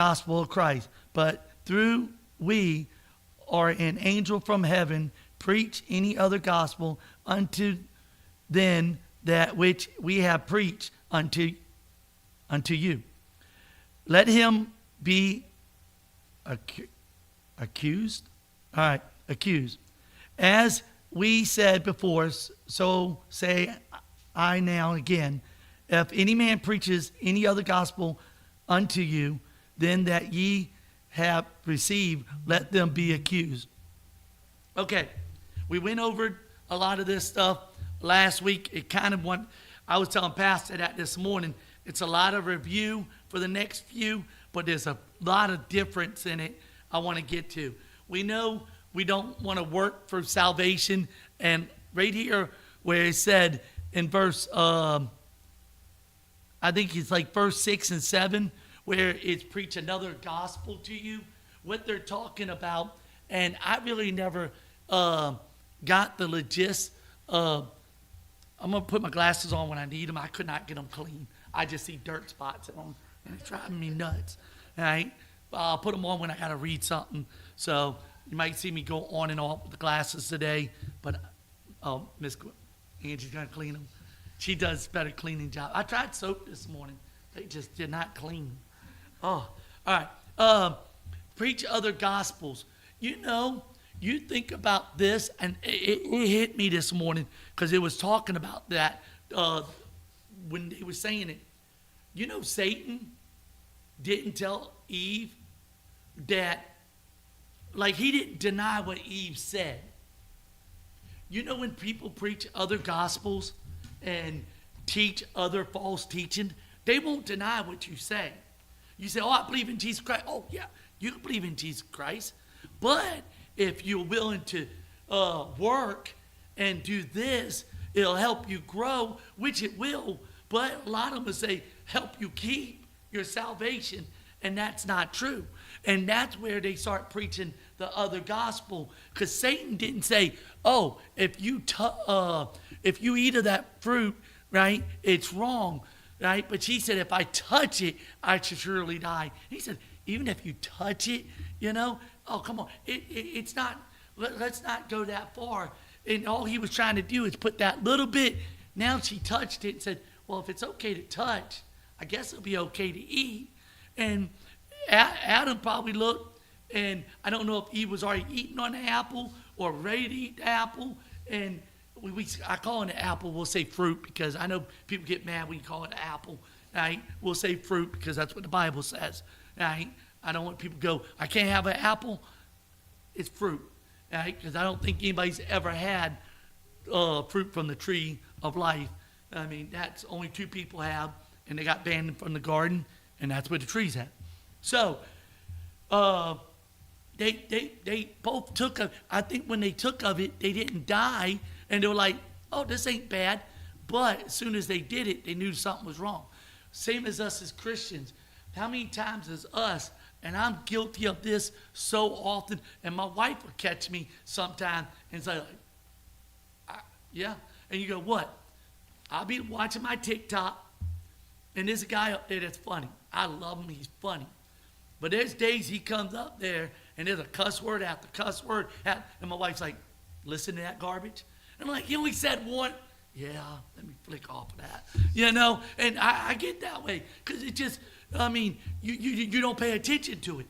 gospel of Christ, but through we or an angel from heaven preach any other gospel unto then that which we have preached unto you. Let him be accused. All right, accused. As we said before, so say I now again, if any man preaches any other gospel unto you, then that ye have received, let them be accused. Okay, we went over a lot of this stuff last week. It kind of I was telling Pastor that this morning. It's a lot of review for the next few, but there's a lot of difference in it I want to get to. We know we don't want to work for salvation, and right here where it said in verse, I think it's like verse 6 and 7, where it's preach another gospel to you, what they're talking about. And I really never got the gist. I'm going to put my glasses on when I need them. I could not get them clean. I just see dirt spots in them, and it's driving me nuts. All right? I'll put them on when I got to read something. So you might see me go on and off with the glasses today. But Miss Angie's going to clean them. She does a better cleaning job. I tried soap this morning. They just did not clean. Oh, all right. Preach other gospels. You know, you think about this, and it hit me this morning because it was talking about that when he was saying it. You know, Satan didn't tell Eve that, like, he didn't deny what Eve said. You know, when people preach other gospels and teach other false teaching, they won't deny what you say. You say, oh, I believe in Jesus Christ. Oh, yeah, you can believe in Jesus Christ. But if you're willing to work and do this, it'll help you grow, which it will. But a lot of them will say, help you keep your salvation, and that's not true. And that's where they start preaching the other gospel, because Satan didn't say, oh, if you eat of that fruit, right, it's wrong, right? But he said, if I touch it, I should surely die. He said, even if you touch it, you know, oh, come on. It's not, let's not go that far. And all he was trying to do is put that little bit. Now she touched it and said, well, if it's okay to touch, I guess it'll be okay to eat. And Adam probably looked, and I don't know if Eve was already eating on the apple or ready to eat the apple. And I call it an apple. We'll say fruit because I know people get mad when you call it an apple. Right? We'll say fruit because that's what the Bible says. Right? I don't want people to go, I can't have an apple. It's fruit. Right? Because I don't think anybody's ever had fruit from the tree of life. I mean, that's only two people have, and they got banned from the garden, and that's where the tree's at. So, they both took of. I think when they took of it, they didn't die, and they were like, "Oh, this ain't bad." But as soon as they did it, they knew something was wrong. Same as us as Christians. How many times is us? And I'm guilty of this so often. And my wife will catch me sometime and say, "Yeah." And you go, "What?" I'll be watching my TikTok, and there's a guy up there that's funny. I love him. He's funny. But there's days he comes up there, and there's a cuss word after cuss word. And my wife's like, listen to that garbage? And I'm like, he only said one. Yeah, let me flick off of that. You know, and I get that way. Because it just, I mean, you don't pay attention to it.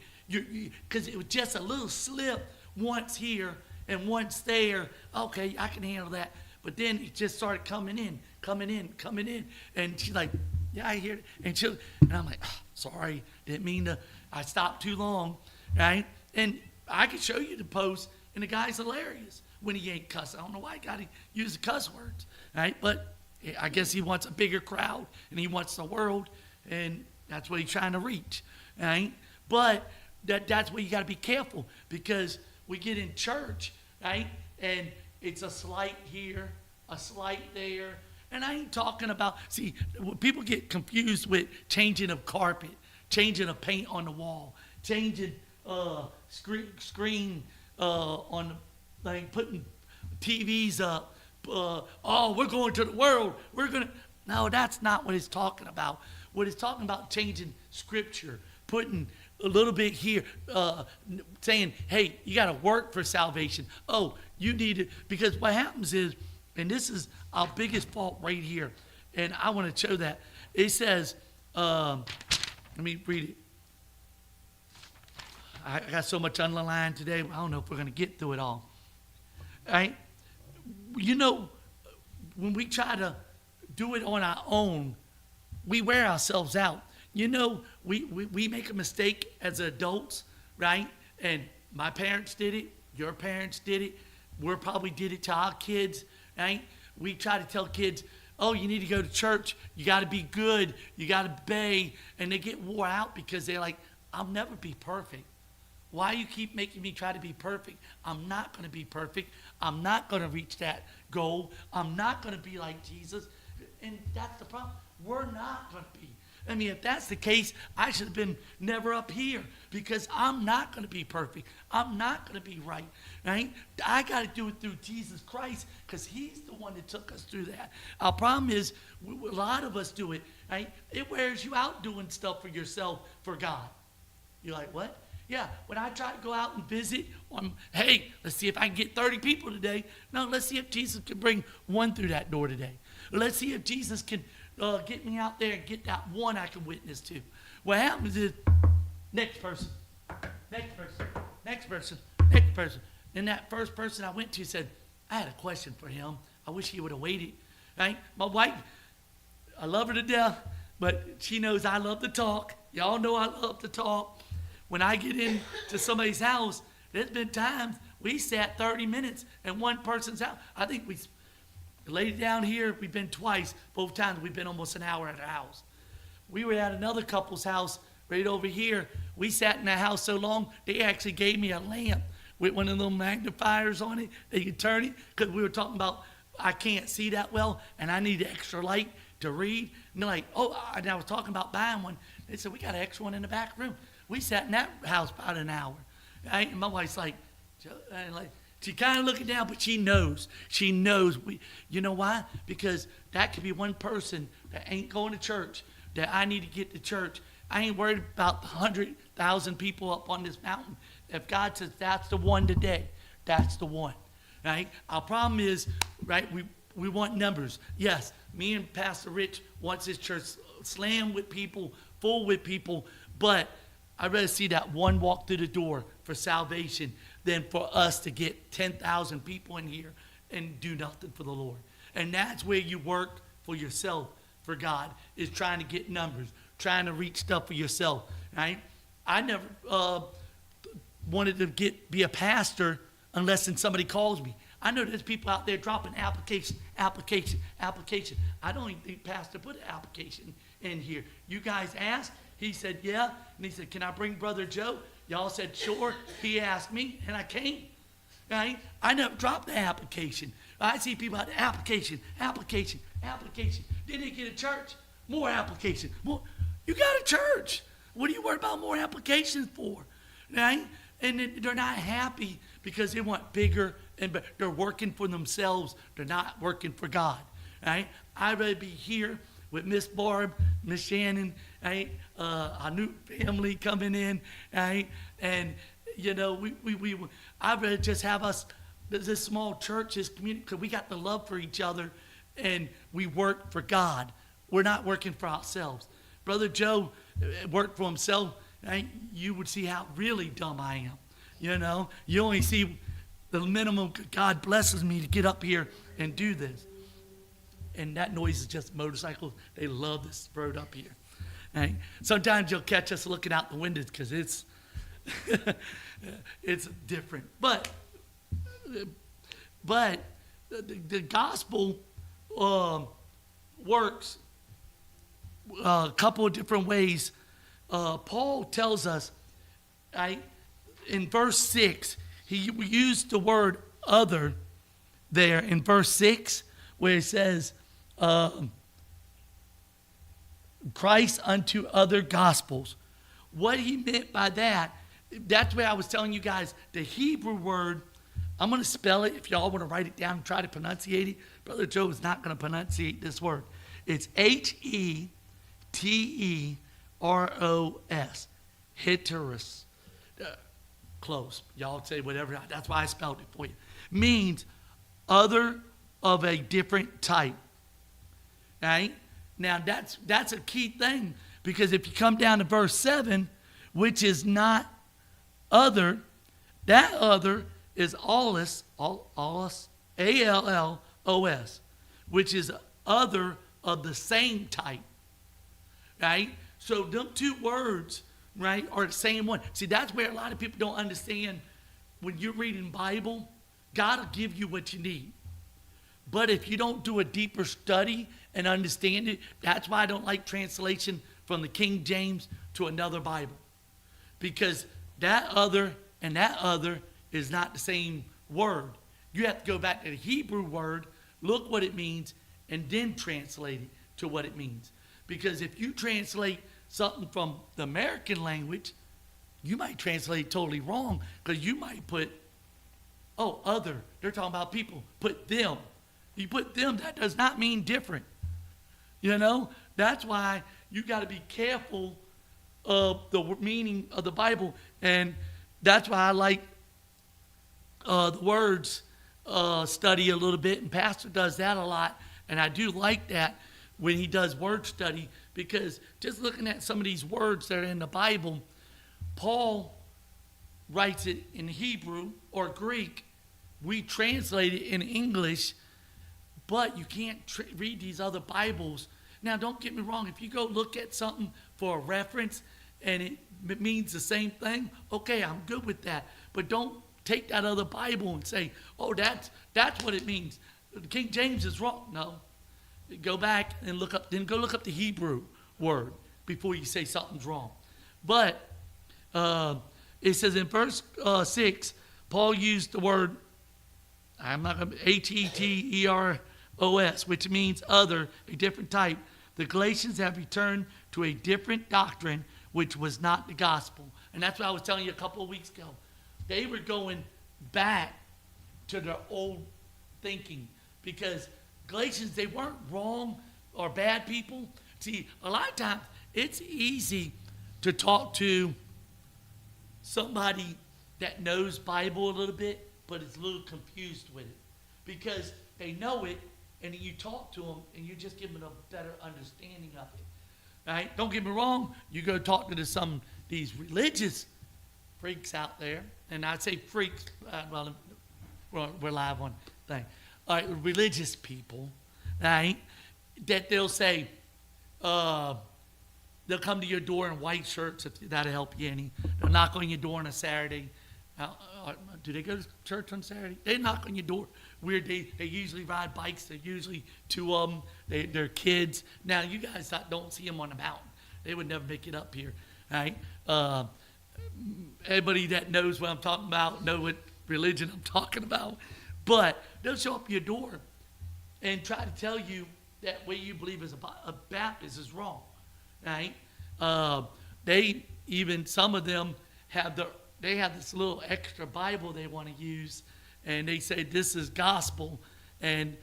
Because it was just a little slip once here and once there. Okay, I can handle that. But then it just started coming in. And she's like, yeah, I hear it. And I'm like, oh, sorry, didn't mean to. I stopped too long, right? And I can show you the post, and the guy's hilarious when he ain't cussing. I don't know why he got to use the cuss words, right? But I guess he wants a bigger crowd, and he wants the world, and that's what he's trying to reach, right? But that's where you got to be careful, because we get in church, right? And it's a slight here, a slight there. And I ain't talking about, see, people get confused with changing of carpet, changing of paint on the wall, changing screen on the, like, putting TVs up. Oh, we're going to the world. No, that's not what it's talking about. What it's talking about, changing scripture, putting a little bit here, saying, hey, you got to work for salvation. Oh, you need it. Because what happens is, and this is our biggest fault right here, and I want to show that. It says, let me read it. I got so much underlined today, I don't know if we're going to get through it all. All right? You know, when we try to do it on our own, we wear ourselves out. You know, we make a mistake as adults, right? And my parents did it. Your parents did it. We probably did it to our kids, right? We try to tell kids, oh, you need to go to church. You got to be good. You got to obey. And they get wore out because they're like, I'll never be perfect. Why you keep making me try to be perfect? I'm not going to be perfect. I'm not going to reach that goal. I'm not going to be like Jesus. And that's the problem. We're not going to be. I mean, if that's the case, I should have been never up here because I'm not going to be perfect. I'm not going to be right, right? I got to do it through Jesus Christ because he's the one that took us through that. Our problem is a lot of us do it, right? It wears you out doing stuff for yourself, for God. You're like, what? Yeah, when I try to go out and visit, hey, let's see if I can get 30 people today. No, let's see if Jesus can bring one through that door today. Let's see if Jesus can get me out there and get that one I can witness to. What happens is, next person, next person, next person, next person. And that first person I went to said, I had a question for him. I wish he would have waited. Right? My wife, I love her to death, but she knows I love to talk. Y'all know I love to talk. When I get into somebody's house, there's been times we sat 30 minutes in one person's house. I think we laid down here, we've been twice. Both times we've been almost an hour at our house. We were at another couple's house right over here. We sat in that house so long, they actually gave me a lamp with one of them magnifiers on it. They could turn it because we were talking about I can't see that well and I need extra light to read. And they're like, oh, and I was talking about buying one. They said, we got an extra one in the back room. We sat in that house about an hour. Right? And my wife's like, she kind of looking down, but she knows. She knows. You know why? Because that could be one person that ain't going to church, that I need to get to church. I ain't worried about the 100,000 people up on this mountain. If God says that's the one today, that's the one. Right? Our problem is, right, we want numbers. Yes, me and Pastor Rich wants this church slammed with people, full with people, but I'd rather see that one walk through the door for salvation than for us to get 10,000 people in here and do nothing for the Lord. And that's where you work for yourself, for God, is trying to get numbers, trying to reach stuff for yourself, right? I never wanted to be a pastor unless somebody calls me. I know there's people out there dropping application. I don't even think pastor put an application in here. You guys asked? He said, yeah. And he said, can I bring Brother Joe? Y'all said, sure. He asked me, and I came. Right? I never dropped the application. I see people out there, application. Then they get a church, more application. More. You got a church. What are you worried about more applications for? Right? And they're not happy because they want bigger, and they're working for themselves. They're not working for God. Right? I'd rather be here with Miss Barb, Miss Shannon, right? Our new family coming in, right? And, you know, I'd rather just have us, this small church, this community, because we got the love for each other, and we work for God. We're not working for ourselves. Brother Joe worked for himself, right? You would see how really dumb I am, you know? You only see the minimum, God blesses me to get up here and do this. And that noise is just motorcycles. They love this road up here. Right? Sometimes you'll catch us looking out the windows because it's it's different. But the gospel works a couple of different ways. Paul tells us, right, in verse 6, he used the word other there in verse 6, where it says, Christ unto other gospels. What he meant by that, that's where I was telling you guys, the Hebrew word, I'm going to spell it if y'all want to write it down and try to pronunciate it. Brother Joe is not going to pronunciate this word. It's Heteros. heteros. Close. Y'all say whatever. That's why I spelled it for you. Means other of a different type. Right? Now that's a key thing, because if you come down to verse 7, which is not other, that other is allos, A-L-L-O-S, which is other of the same type. Right? So them two words, right, are the same one. See, that's where a lot of people don't understand. When you're reading Bible, God will give you what you need. But if you don't do a deeper study and understand it, that's why I don't like translation from the King James to another Bible. Because that other and that other is not the same word. You have to go back to the Hebrew word, look what it means, and then translate it to what it means. Because if you translate something from the American language, you might translate it totally wrong, because you might put, other. They're talking about people. Put them. You put them, that does not mean different. You know? That's why you got to be careful of the meaning of the Bible. And that's why I like the words study a little bit. And Pastor does that a lot. And I do like that when he does word study, because just looking at some of these words that are in the Bible, Paul writes it in Hebrew or Greek. We translate it in English, but you can't read these other Bibles. Now, don't get me wrong. If you go look at something for a reference and it means the same thing, okay, I'm good with that. But don't take that other Bible and say, that's what it means. King James is wrong. No. Go back and look up, then go look up the Hebrew word before you say something's wrong. But it says in verse 6, Paul used the word, Heteros, which means other, a different type. The Galatians have returned to a different doctrine, which was not the gospel. And that's what I was telling you a couple of weeks ago. They were going back to their old thinking, because Galatians, they weren't wrong or bad people. See, a lot of times it's easy to talk to somebody that knows Bible a little bit, but is a little confused with it, because they know it, and you talk to them, and you just give them a better understanding of it. Right? Don't get me wrong. You go talk to some these religious freaks out there, and I say freaks. We're live on thing. Religious people, right? That they'll say, they'll come to your door in white shirts, if that'll help you any. They'll knock on your door on a Saturday. Do they go to church on Saturday? They knock on your door. Weird. They usually ride bikes. They're usually two of them. They're kids. Now, you guys don't see them on the mountain. They would never make it up here, right? Everybody that knows what I'm talking about know what religion I'm talking about. But they'll show up at your door and try to tell you that way you believe as a Baptist is wrong, right? Some of them have this little extra Bible they want to use, and they say this is gospel. And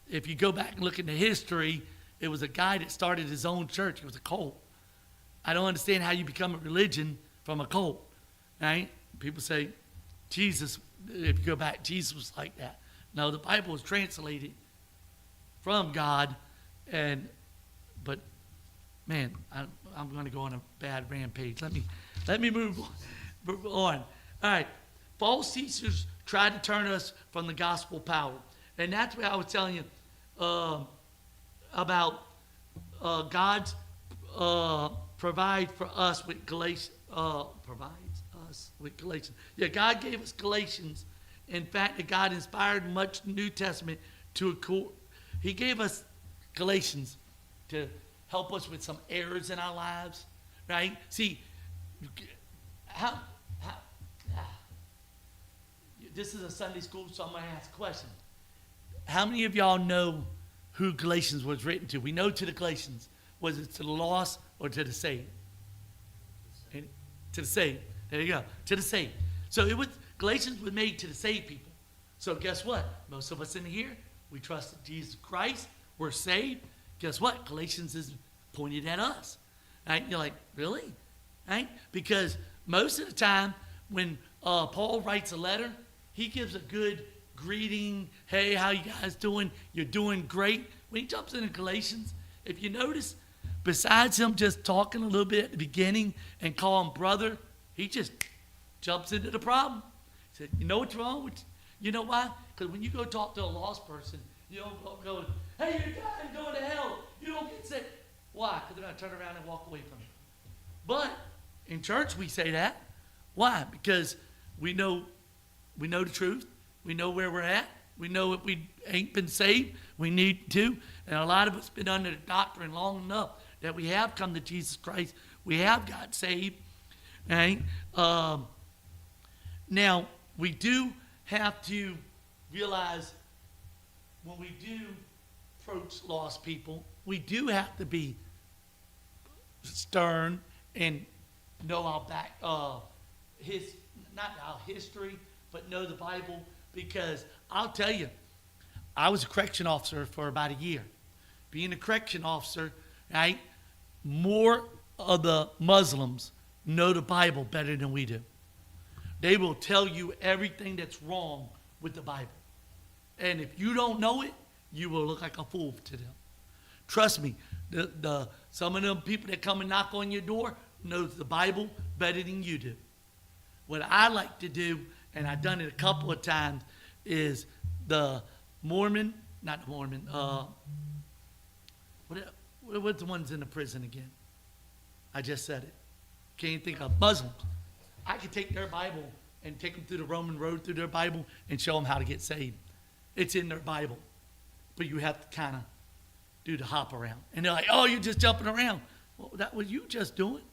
if you go back and look into history, it was a guy that started his own church. It was a cult. I don't understand how you become a religion from a cult, right? People say Jesus, if you go back, Jesus was like that. No, the Bible was translated from God, but man, I'm going to go on a bad rampage. Let me move on. All right, false teachers try to turn us from the gospel power, and that's what I was telling you about God's provide for us with Galatians. Provides us with Galatians. Yeah, God gave us Galatians. In fact, God inspired much New Testament He gave us Galatians to help us with some errors in our lives, right? See, this is a Sunday school, so I'm going to ask a question. How many of y'all know who Galatians was written to? We know to the Galatians. Was it to the lost or to the saved? To the saved. There you go. To the saved. So Galatians was made to the saved people. So guess what? Most of us in here, we trusted Jesus Christ. We're saved. Guess what? Galatians is pointed at us. Right? You're like, really? right? Because most of the time when Paul writes a letter, he gives a good greeting. Hey, how you guys doing? You're doing great. When he jumps into Galatians, if you notice, besides him just talking a little bit at the beginning and calling brother, he just jumps into the problem. He said, you know what's wrong with you? You know why? Because when you go talk to a lost person, you don't go, hey, you're dying, going to hell. You don't get sick. Why? Because they're going to turn around and walk away from you. But in church, we say that. Why? Because we know the truth. We know where we're at. We know if we ain't been saved, we need to. And a lot of us been under the doctrine long enough that we have come to Jesus Christ. We have got saved. Right? Now, we do have to realize when we do approach lost people, we do have to be stern and know our not our history, but know the Bible. Because I'll tell you, I was a correction officer for about a year. Being a correction officer, right, more of the Muslims know the Bible better than we do. They will tell you everything that's wrong with the Bible. And if you don't know it, you will look like a fool to them. Trust me, some of them people that come and knock on your door knows the Bible better than you do. What I like to do, and I've done it a couple of times, is the Mormon, not the Mormon, what's the ones in the prison again? I just said it. Can't think of Muslims. I could take their Bible and take them through the Roman road through their Bible and show them how to get saved. It's in their Bible. But you have to kind of do the hop around. And they're like, oh, you're just jumping around. Well, that was you just doing.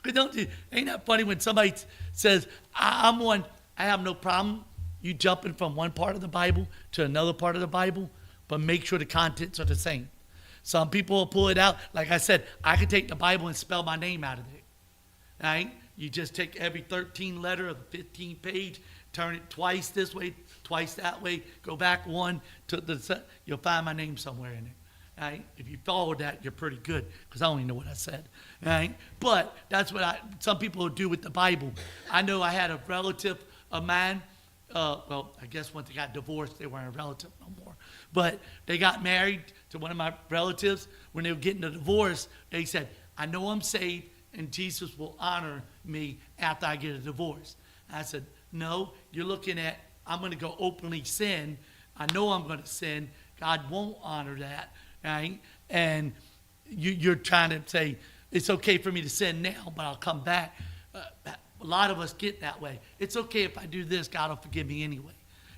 Because ain't that funny when somebody says, I have no problem you jumping from one part of the Bible to another part of the Bible, but make sure the contents are the same. Some people will pull it out. Like I said, I could take the Bible and spell my name out of it. Right? You just take every 13 letter of the 15th page, turn it twice this way, twice that way, go back one to you'll find my name somewhere in there. Right? If you follow that, you're pretty good, because I don't even know what I said. Right? But that's what some people will do with the Bible. I know I had a relative of mine. Well, I guess once they got divorced, they weren't a relative no more. But they got married to one of my relatives. When they were getting a divorce, they said, I know I'm saved, and Jesus will honor me after I get a divorce. I said, no, you're looking at, I'm going to go openly sin. I know I'm going to sin. God won't honor that. Right? And you're trying to say, it's okay for me to sin now, but I'll come back. A lot of us get that way. It's okay if I do this, God will forgive me anyway.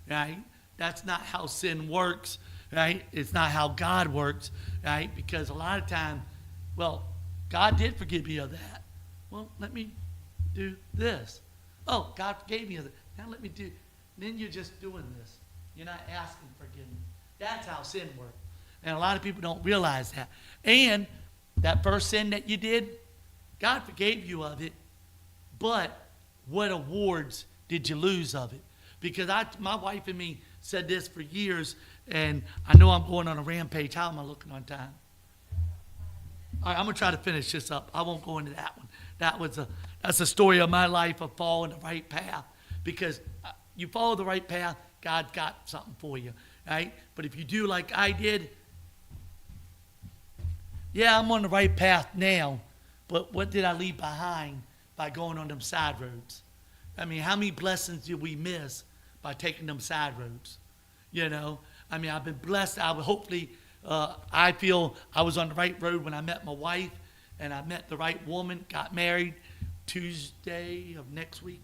Right? That's not how sin works. Right? It's not how God works. Right? Because a lot of times, well, God did forgive me of that. Well, let me do this. Oh, God forgave me of that. Now let me do. Then you're just doing this. You're not asking forgiveness. That's how sin works. And a lot of people don't realize that. And that first sin that you did, God forgave you of it. But what awards did you lose of it? Because my wife and me said this for years, and I know I'm going on a rampage. How am I looking on time? All right, I'm going to try to finish this up. I won't go into that one. That's a story of my life of following the right path. Because you follow the right path, God got something for you. Right? But if you do like I did, yeah, I'm on the right path now, but what did I leave behind by going on them side roads? I mean, how many blessings did we miss by taking them side roads? You know, I mean, I've been blessed. I feel I was on the right road when I met my wife, and I met the right woman, got married Tuesday of next week.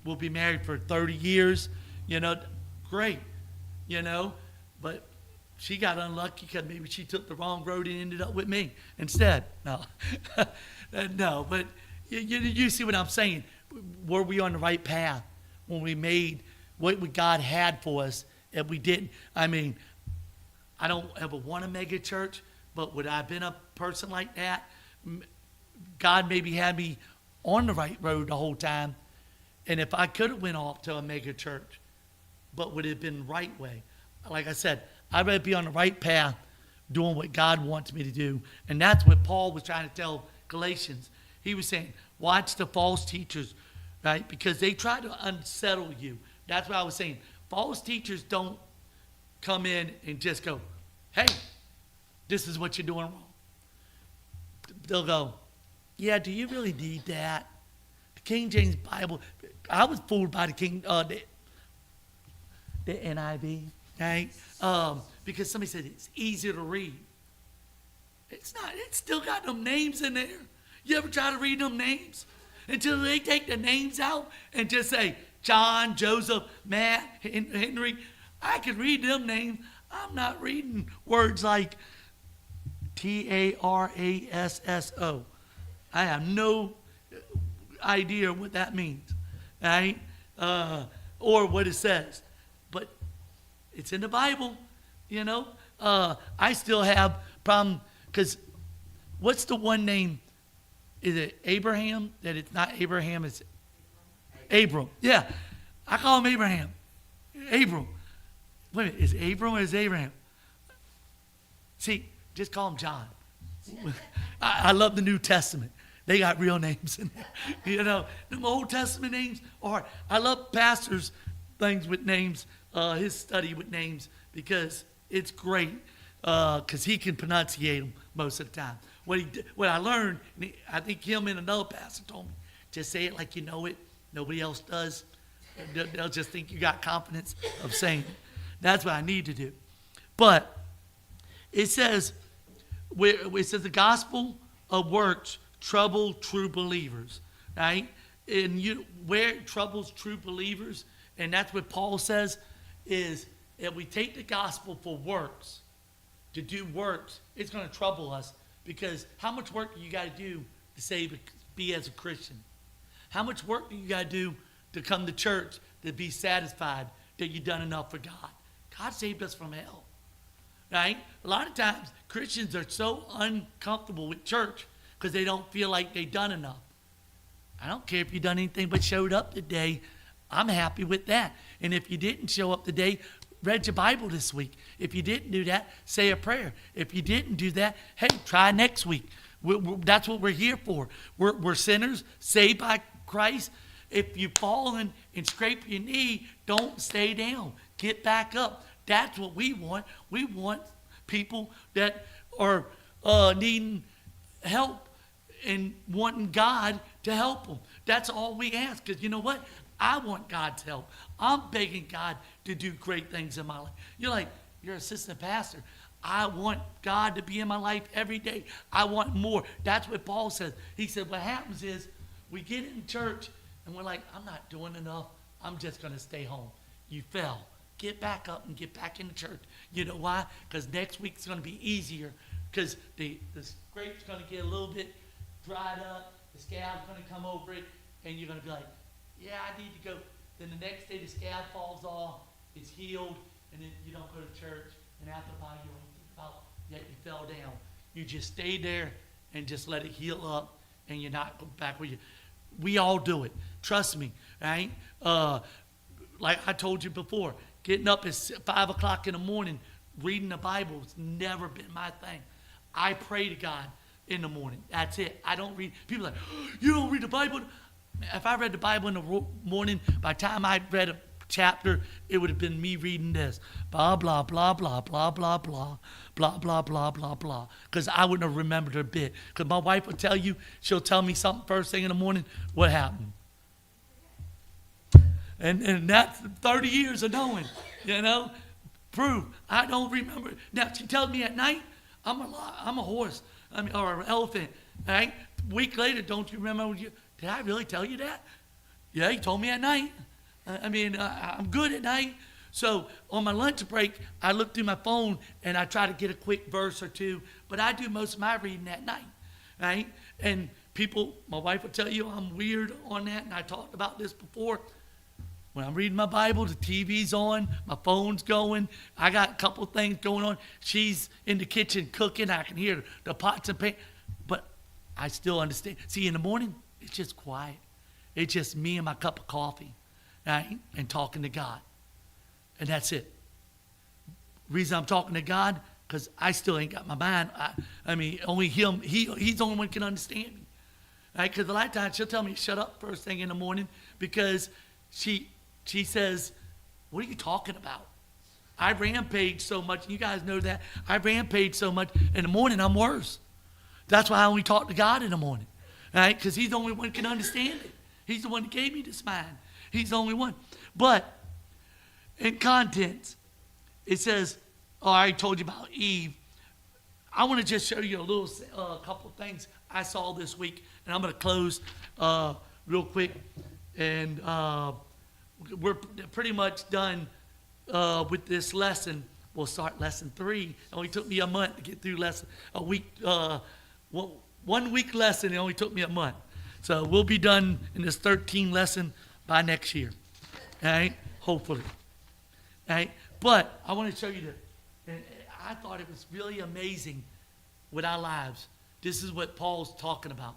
We'll be married for 30 years. You know, great, you know, but she got unlucky because maybe she took the wrong road and ended up with me instead. No, no, but you see what I'm saying. Were we on the right path when we made what God had for us? If we didn't, I mean, I don't ever want a mega church, but would I have been a person like that? God maybe had me on the right road the whole time. And if I could have went off to a mega church, but would it have been the right way? Like I said, I'd rather be on the right path doing what God wants me to do. And that's what Paul was trying to tell Galatians. He was saying, Watch the false teachers, right? Because they try to unsettle you. That's what I was saying. False teachers don't come in and just go, hey, this is what you're doing wrong. They'll go, yeah, do you really need that? The King James Bible, I was fooled by the NIV, right? Because somebody said it's easier to read. It's not. It's still got them names in there. You ever try to read them names? Until they take the names out and just say, John, Joseph, Matt, Henry. I can read them names. I'm not reading words like Tarasso. I have no idea what that means, right? Or what it says. But it's in the Bible, you know. I still have problem because what's the one name? Is it Abraham? That it's not Abraham, it's Abram. Yeah, I call him Abraham. Abram. Wait a minute, is Abram or is Abraham? See, just call him John. I love the New Testament. They got real names in there. You know, the Old Testament names are, I love pastors' things with names, his study with names, because it's great, because he can pronunciate them most of the time. What I learned, I think him and another pastor told me, just say it like you know it. Nobody else does. They'll just think you got confidence of saying it. That's what I need to do. But it says the gospel of works trouble true believers, right? And where it troubles true believers, and that's what Paul says, is if we take the gospel for works, to do works, it's going to trouble us. Because how much work do you got to do to be as a Christian? How much work do you got to do to come to church to be satisfied that you've done enough for God? God saved us from hell, right? A lot of times Christians are so uncomfortable with church because they don't feel like they've done enough. I don't care if you've done anything but showed up today. I'm happy with that. And if you didn't show up today, read your Bible this week. If you didn't do that, say a prayer. If you didn't do that, hey, try next week. That's what we're here for. We're sinners, saved by Christ. If you've fallen and scrape your knee, don't stay down. Get back up. That's what we want. We want people that are needing help and wanting God to help them. That's all we ask. Because you know what? I want God's help. I'm begging God to do great things in my life. You're like, you're an assistant pastor. I want God to be in my life every day. I want more. That's what Paul says. He said, what happens is we get in church and we're like, I'm not doing enough. I'm just going to stay home. You fell. Get back up and get back in the church. You know why? Because next week's going to be easier because the scrape's going to get a little bit dried up. The scab's going to come over it. And you're going to be like, yeah, I need to go. Then the next day the scab falls off. It's healed. And then you don't go to church. And after a while you don't think about yet you fell down. You just stay there and just let it heal up. And you're not going back where you. We all do it. Trust me, right? Like I told you before, getting up at 5 o'clock in the morning, reading the Bible has never been my thing. I pray to God in the morning. That's it. I don't read. People are like, oh, you don't read the Bible? If I read the Bible in the morning, by the time I read a chapter, it would have been me reading this. Blah, blah, blah, blah, blah, blah, blah, blah, blah, blah, blah, blah. Because I wouldn't have remembered a bit. Because my wife will tell you, she'll tell me something first thing in the morning, what happened? And that's 30 years of knowing, you know. Proof. I don't remember. Now, she tells me at night, I'm a horse, or an elephant, right? A week later, don't you remember? Did I really tell you that? Yeah, he told me at night. I'm good at night. So on my lunch break, I look through my phone and I try to get a quick verse or two, but I do most of my reading at night, right? And people, my wife will tell you I'm weird on that, and I talked about this before. When I'm reading my Bible, the TV's on, my phone's going, I got a couple things going on. She's in the kitchen cooking, I can hear the pots and pans, but I still understand. See, in the morning, it's just quiet. It's just me and my cup of coffee, right? And talking to God. And that's it. Reason I'm talking to God, because I still ain't got my mind. Only him, he's the only one can understand me. Right? Because a lot of times she'll tell me to shut up first thing in the morning because she says, what are you talking about? I rampage so much. You guys know that. I rampage so much. In the morning, I'm worse. That's why I only talk to God in the morning. Right? Because he's the only one who can understand it. He's the one who gave me this mind. He's the only one. But in contents, it says, oh, I already told you about Eve. I want to just show you a couple of things I saw this week. And I'm going to close real quick. And we're pretty much done with this lesson. We'll start lesson 3. It only took me a month to get through a week. 1 week lesson, it only took me a month. So we'll be done in this 13 lesson by next year. All right? Hopefully. All right? But I want to show you and I thought it was really amazing with our lives. This is what Paul's talking about.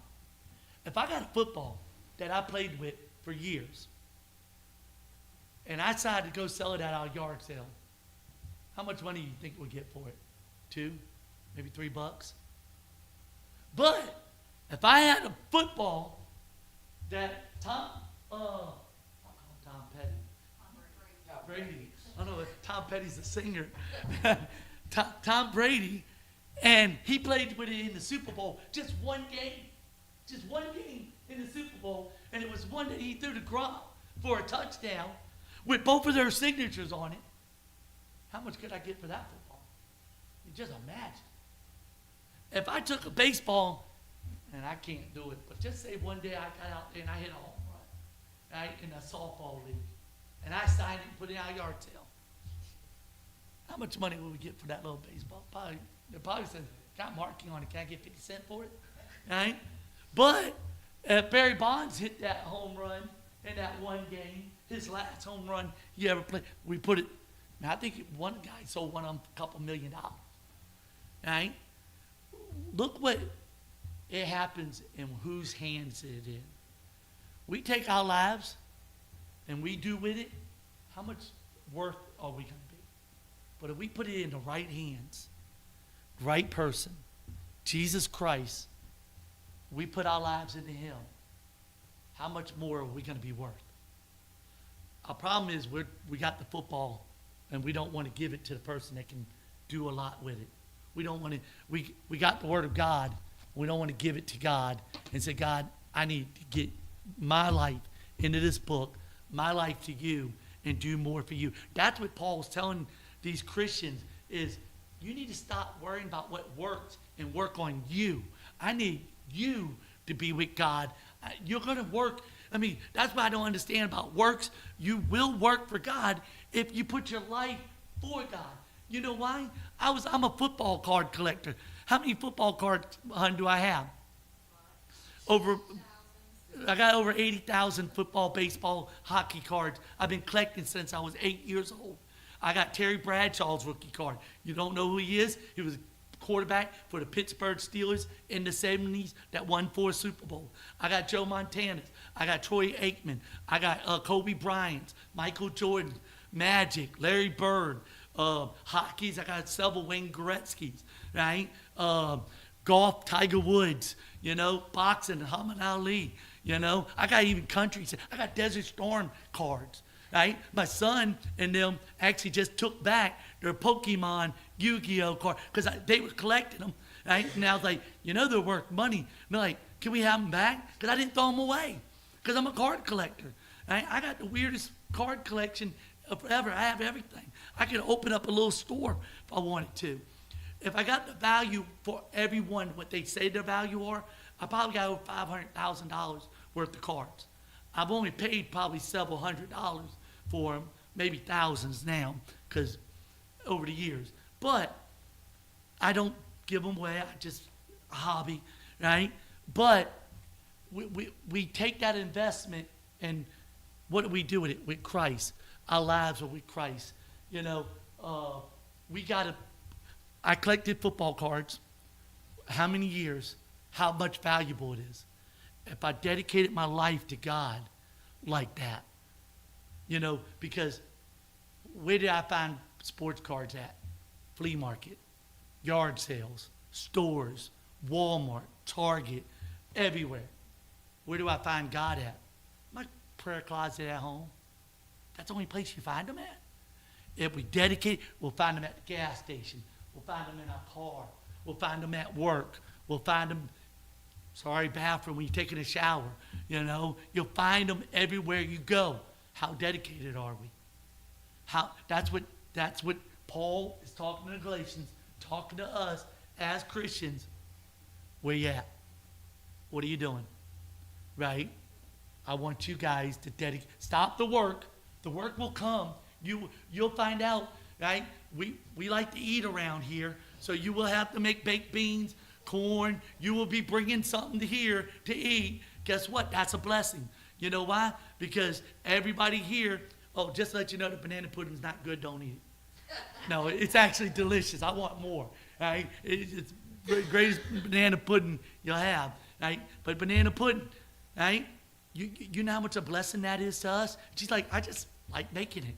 If I got a football that I played with for years, and I decided to go sell it at our yard sale, how much money do you think we'll get for it? 2, maybe $3. But if I had a football that Tom Petty. Brady. I don't know if Tom Petty's a singer. Tom Brady, and he played with it in the Super Bowl. Just one game in the Super Bowl, and it was one that he threw to Gronk for a touchdown with both of their signatures on it. How much could I get for that football? You just imagine. If I took a baseball, and I can't do it, but just say one day I got out there and I hit a home run, right, in a softball league, and I signed it and put it in our yard sale. How much money would we get for that little baseball? They probably said, got marking on it, can I get 50 cents for it? Right? But if Barry Bonds hit that home run in that one game, his last home run he ever played, we put it, I think one guy sold one of them for $2 million. Right? Look what it happens in whose hands it is. We take our lives and we do with it, how much worth are we going to be? But if we put it in the right hands, right person, Jesus Christ, we put our lives into him, how much more are we going to be worth? Our problem is we got the football and we don't want to give it to the person that can do a lot with it. We don't want to, we got the word of God. We don't want to give it to God and say, God, I need to get my life into this book, my life to you, and do more for you. That's what Paul's telling these Christians is you need to stop worrying about what works and work on you. I need you to be with God. You're going to work. I mean, that's what I don't understand about works. You will work for God if you put your life for God. You know why? I'm a football card collector. How many football cards, hun, do I have? I got over 80,000 football, baseball, hockey cards. I've been collecting since I was 8 years old. I got Terry Bradshaw's rookie card. You don't know who he is? He was quarterback for the Pittsburgh Steelers in the 70s that won 4 Super Bowls. I got Joe Montana's. I got Troy Aikman. I got Kobe Bryant's, Michael Jordan, Magic, Larry Bird. Hockey's, I got several Wayne Gretzky's, right? Golf, Tiger Woods, boxing, Muhammad Ali, I got even country. I got Desert Storm cards, right? My son and them actually just took back their Pokemon Yu-Gi-Oh cards because they were collecting them, right? And I was like, they're worth money. I'm like, can we have them back? Because I didn't throw them away because I'm a card collector, right? I got the weirdest card collection forever. I have everything. I could open up a little store if I wanted to. If I got the value for everyone, what they say their value are, I probably got over $500,000 worth of cards. I've only paid probably several $100s for them, maybe thousands now, because over the years. But I don't give them away. I just a hobby, right? But we take that investment and what do we do with it? With Christ. Our lives are with Christ. I collected football cards. How many years? How much valuable it is. If I dedicated my life to God like that, because where did I find sports cards at? Flea market, yard sales, stores, Walmart, Target, everywhere. Where do I find God at? My prayer closet at home. That's the only place you find him at. If we dedicate, we'll find him at the gas station. We'll find him in our car. We'll find him at work. We'll find him, bathroom when you're taking a shower. You'll find him everywhere you go. How dedicated are we? That's what Paul is talking to the Galatians, talking to us as Christians. Where you at? What are you doing? Right? I want you guys to dedicate. Stop the work. The work will come. You'll find out, right? We like to eat around here, so you will have to make baked beans, corn. You will be bringing something to here to eat. Guess what? That's a blessing. You know why? Because everybody here, just to let you know, the banana pudding is not good. Don't eat it. No, it's actually delicious. I want more. Right? It's the greatest banana pudding you'll have. Right? But banana pudding, right? You know how much a blessing that is to us? She's like, I just like making it.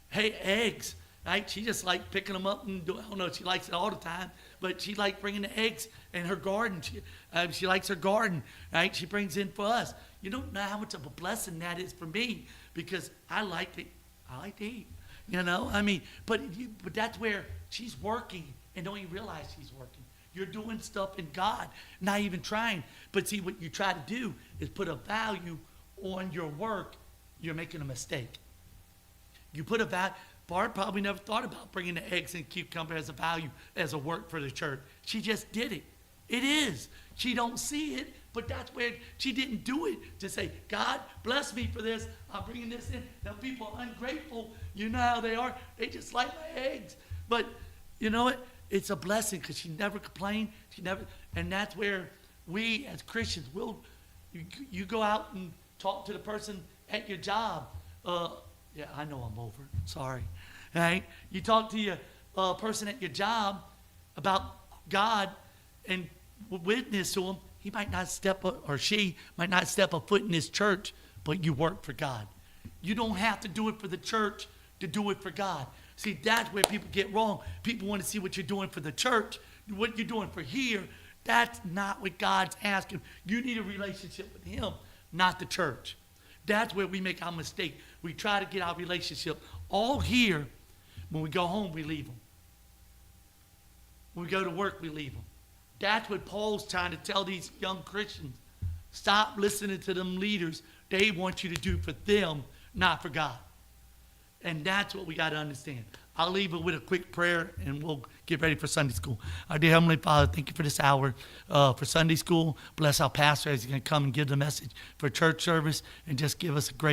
Hey, eggs, right? She just like picking them up and I don't know if she likes it all the time, but she like bringing the eggs in her garden. She likes her garden, right? She brings in for us. You don't know how much of a blessing that is for me because I like to eat, but that's where she's working and don't even realize she's working. You're doing stuff in God, not even trying. But see, what you try to do is put a value on your work. You're making a mistake. You put a value. Barb probably never thought about bringing the eggs and cucumber as a value, as a work for the church. She just did it. It is. She don't see it, but that's where she didn't do it to say, God, bless me for this. I'm bringing this in. Now people are ungrateful. You know how they are. They just like my eggs. But you know what? It's a blessing because she never complained. And that's where we as Christians you go out and talk to the person at your job. Yeah, I know I'm over. Sorry. Right? You talk to your person at your job about God and witness to him. He might not step up, or she might not step a foot in this church, but you work for God. You don't have to do it for the church to do it for God. See, that's where people get wrong. People want to see what you're doing for the church, what you're doing for here. That's not what God's asking. You need a relationship with him, not the church. That's where we make our mistake. We try to get our relationship all here. When we go home, we leave them. When we go to work, we leave them. That's what Paul's trying to tell these young Christians. Stop listening to them leaders. They want you to do for them, not for God. And that's what we got to understand. I'll leave it with a quick prayer, and we'll get ready for Sunday school. Our dear Heavenly Father, thank you for this hour for Sunday school. Bless our pastor as he's going to come and give the message for church service, and just give us a great